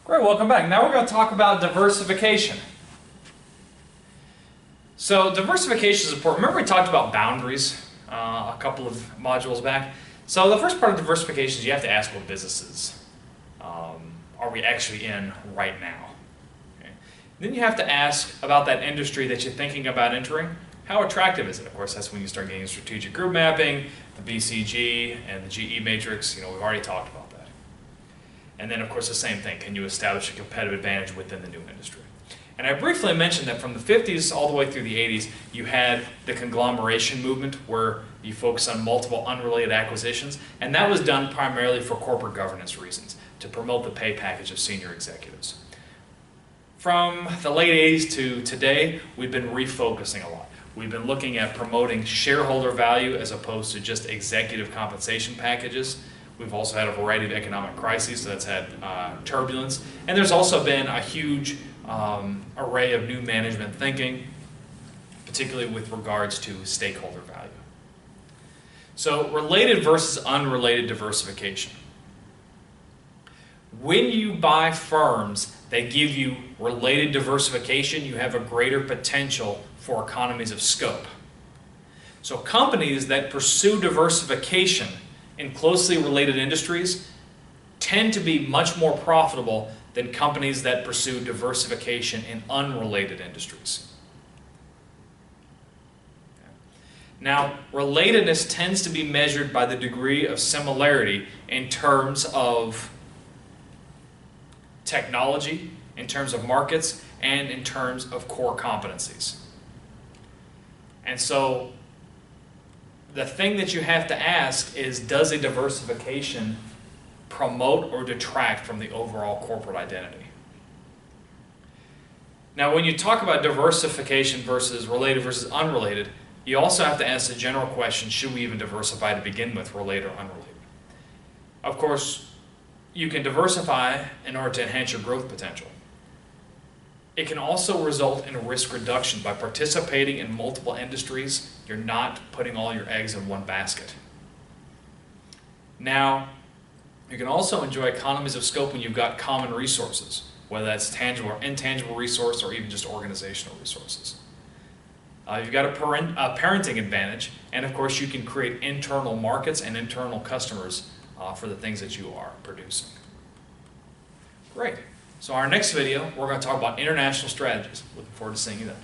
Great, welcome back. Now we're going to talk about diversification. So diversification is important. Remember we talked about boundaries a couple of modules back? So the first part of diversification is you have to ask what businesses are we actually in right now. Okay. Then you have to ask about that industry that you're thinking about entering. How attractive is it? Of course, that's when you start getting strategic group mapping, the BCG, and the GE matrix. We've already talked about that. And then, of course, the same thing. Can you establish a competitive advantage within the new industry? And I briefly mentioned that from the 50s all the way through the 80s, you had the conglomeration movement where you focus on multiple unrelated acquisitions, and that was done primarily for corporate governance reasons, to promote the pay package of senior executives. From the late 80s to today, we've been refocusing a lot. We've been looking at promoting shareholder value as opposed to just executive compensation packages. We've also had a variety of economic crises, so that's had turbulence. And there's also been a huge array of new management thinking, particularly with regards to stakeholder value. So related versus unrelated diversification. When you buy firms that give you related diversification, you have a greater potential for economies of scope. So companies that pursue diversification in closely related industries tend to be much more profitable than companies that pursue diversification in unrelated industries. Now, relatedness tends to be measured by the degree of similarity in terms of technology, in terms of markets, and in terms of core competencies. And so the thing that you have to ask is, does a diversification promote or detract from the overall corporate identity? Now, when you talk about diversification versus related versus unrelated, you also have to ask the general question, should we even diversify to begin with, related or unrelated? Of course, you can diversify in order to enhance your growth potential. It can also result in risk reduction. By participating in multiple industries, you're not putting all your eggs in one basket. Now, you can also enjoy economies of scope when you've got common resources, whether that's tangible or intangible resource or even just organizational resources. You've got a parenting advantage, and of course you can create internal markets and internal customers for the things that you are producing. Great. So our next video, we're going to talk about international strategies. Looking forward to seeing you then.